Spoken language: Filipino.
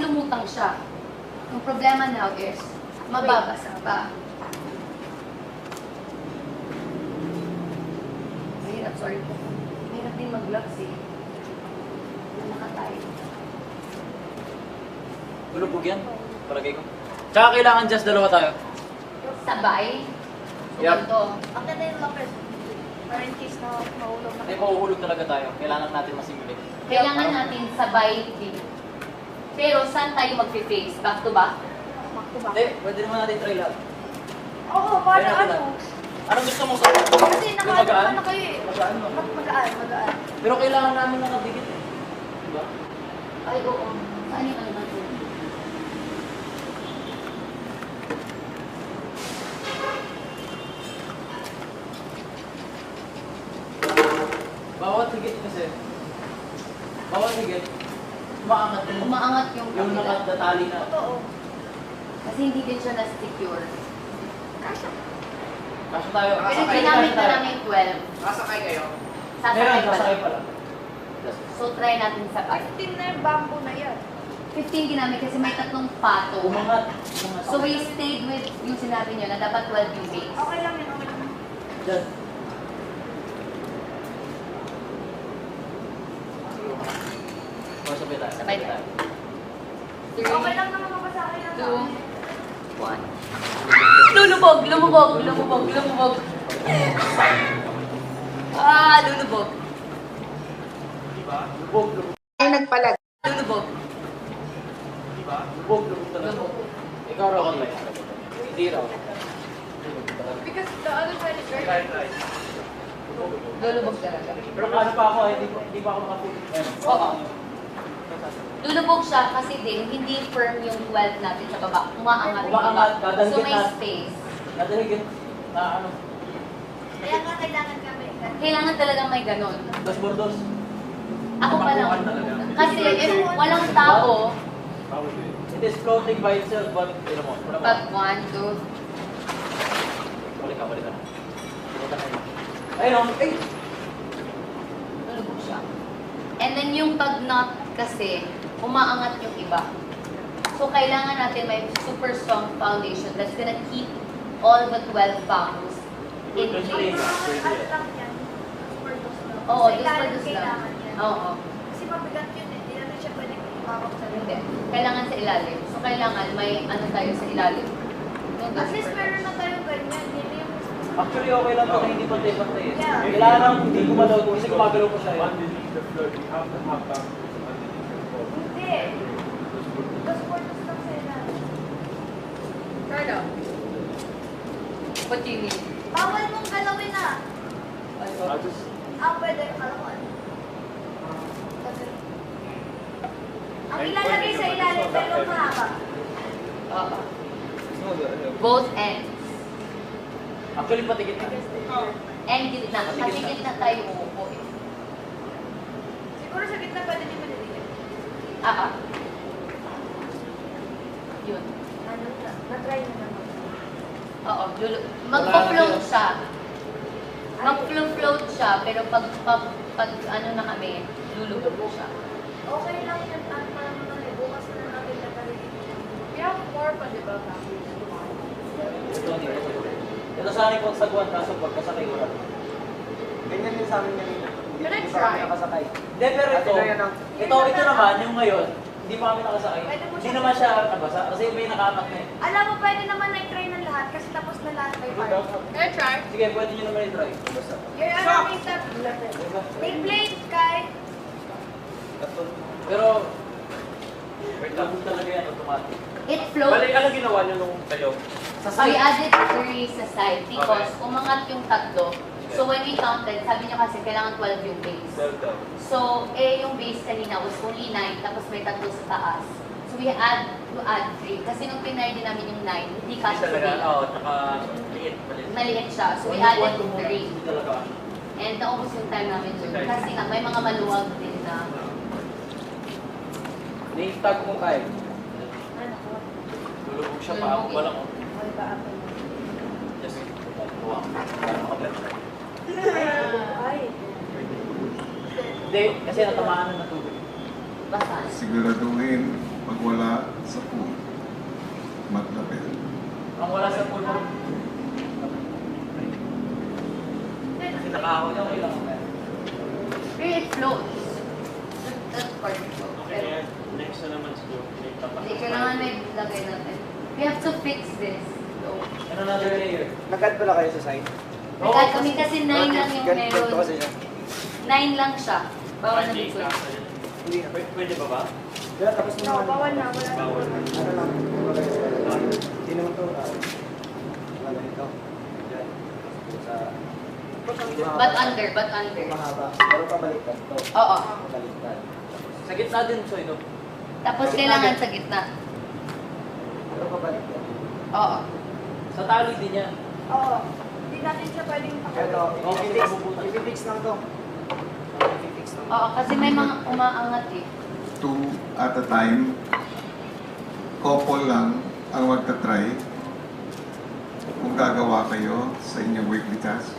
lumutang siya. Yung problema now is, mababasa pa. Mahirap, sorry po. Mahirap din mag-vlogs eh. Nakatayo. Bulubog yan. Palagay ko. Tsaka kailangan just dalawa tayo. Sabay. Yup. Ito. Ang ganda yung lapis. Para in case na mahulog na. Hindi, mahuhulog talaga tayo. Kailangan natin masimili. Kailangan natin sabay din. Pero saan tayo mag-face? Back to back? Back to back. Hindi, pwede naman natin try lahat. Oo, para Kaya natin ano? Anong gusto mo sa Kasi Yung magaan? ano kayo eh. Magaan mo. Magaan. Pero kailangan namin nakadikit eh. Diba? Ay, oo. Saan yung ano natin? Bawat higit kasi. Bawat higit. Umaangat din. Umaangat yung Yung kabila. nakatatali na. Totoo. Kasi hindi din siya na-secure. Kasha. Kaso tayo. Pero ginamit na namin 12. Nakasakay kayo? Sasakay Meron, pa sasakay lang. pala. So, try natin sa Ay, 15 na yung bamboo na yan. 15 ginamit kasi may tatlong pato. Umangat. So, we stayed with yung sinabi nyo na dapat 12 yung base. Okay lang yun, okay lang. Diyan. O, sabay tayo. Sabay tayo. Okay lang naman mabasakay lang. 2, 1. Lulubog! Lumubog! Lumubog! Lumubog! Ah, lulubog! Diba? Lubog, lubog. Ay, nagpalag. Lulubog! Diba? Lubog, lubog talaga. Lubog. Ikaw raw online. Hindi raw. Because the other side is very Right. Lulubog talaga. Pero kano pa ako, hindi pa ako makapulit. Oo. Lulubog siya kasi din, hindi firm yung 12 natin sa baba. Umaangat yung Umaangat, baba. dadalhin So may natin. space. Nadahigit na ano, Kaya nga kailangan kami. Kailangan talagang may ganun. dos bordos. Ako pa lang. Makuhaan talaga. Kasi if walang tao, It is floating by itself, but, you know, pag 1, 2, balik ka na. Balik ka na yun. Ayun o, ay! lulubog siya. And then yung pag not kasi, umaangat yung iba. So kailangan natin may super strong foundation that's gonna keep all the 12 bambos in Good place. place. Ano lang yan? Super dos lang. Oo, Sa just for ilalim this lang. kailangan yan. Oo. Kasi mabigat yun eh. Hindi natin siya pwede kumawak sa Hindi. loob. Kailangan sa ilalim. So kailangan may ano tayo sa ilalim. At least meron na tayong ganyan. Hindi na yung Actually, okay lang to na hindi pantay-pantay eh. Yeah. Kailangan lang hindi gumalaw kasi gumagalaw ko siya eh. Underneath the floor, we have to have that underneath the floor. hindi. Dos por dos lang sa ilalim. Carla. What do you mean? Bawal mong galawin na. I'll just Pwede. Alam mo ano? Kasi ang ilalagay sa ilalim pero mahaba. Oo. Both ends. Actually, patikit na. And gitna. Kasi gitna tayo uupo eh. Siguro sa gitna pwede din madaligan. Yun. Ano na? Na-try na naman. Oo. Magpa-float siya. Mag-float siya, pero pag ano na kami, lulubog siya. Okay lang yan. At parang naman eh. Bukas na natin nagalitin. We have more pa, di ba? Ito sana yung pagsagwan kaso pagkasakay ko lang. ganyan din sa amin kanina. Can I Hindi pa kami try? nakasakay. Hindi, pero ito, Ito yan ang- ito naman, yung ngayon, hindi pa kami nakasakay. Pwede mo Hindi siya- naman siya nabasa kasi may nakaangat na eh. Alam mo, pwede naman na-try ng lahat kasi tapos na lahat by part. Can I try? Sige, pwede nyo naman i-try. Basta. Your ano, may step. Take blade, Kai. Pero, wait lang, talaga yan, automatic. It floats. Balik, ano ginawa niyo nung kayo? Sa We side, added 3 sa side because umangat yung tatlo. So when we counted, sabi niya kasi kailangan 12 yung base. Delta. So, yung base kanina was only 9, tapos may tatlo sa taas. So we add 3. Kasi nung pinay din namin yung 9, hindi Hindi kasi sa talaga, base. oo, tsaka liit, maliit. Maliit siya. So we one added to one, 3. hindi talaga. And naubos yung time namin dun. Kasi nga, may mga maluwag din na. Name-tag mo kay. Ano ko? Lulubog siya pa, Lulubog eh. walang ko. Okay ba ako? Just, tuwa. Para makablat. Ay. Hindi, kasi natamaan na ng tubig. Basta. Siguraduhin Pag wala sa pool, matlapel. Ang wala sa pool mo. Kasi nakahaw niya ko lang. Pero it floats. That part floats. Okay, Pero, next na naman siguro. hindi, kailangan may lagay natin. We have to fix this. So, Ano na layer? Nag-add pala kayo sa site? nagkat kami kasi 9 lang yung Ganito meron. kasi siya. 9 lang siya. Bawal na dito. Hindi na. Pwede ba ba? Kaya tapos na No, naman. bawal na. Wala na. Bawal. Ano lang, kumbaga sa hindi naman to, ano ito. Yan. Sa, But under. mahaba. Pero pabaliktad to. Oo. Pabaliktad. Sa gitna din, so ito. Tapos kailangan sa gitna. Pero pabaliktad. Oo. Sa tali din yan. Oo. Hindi natin siya pwedeng Ito, pakawin. i-fix lang to. I-fix lang. Oo, kasi may mga umaangat eh. 2 at a time. Couple lang ang magta-try. Kung gagawa kayo sa inyong weekly task.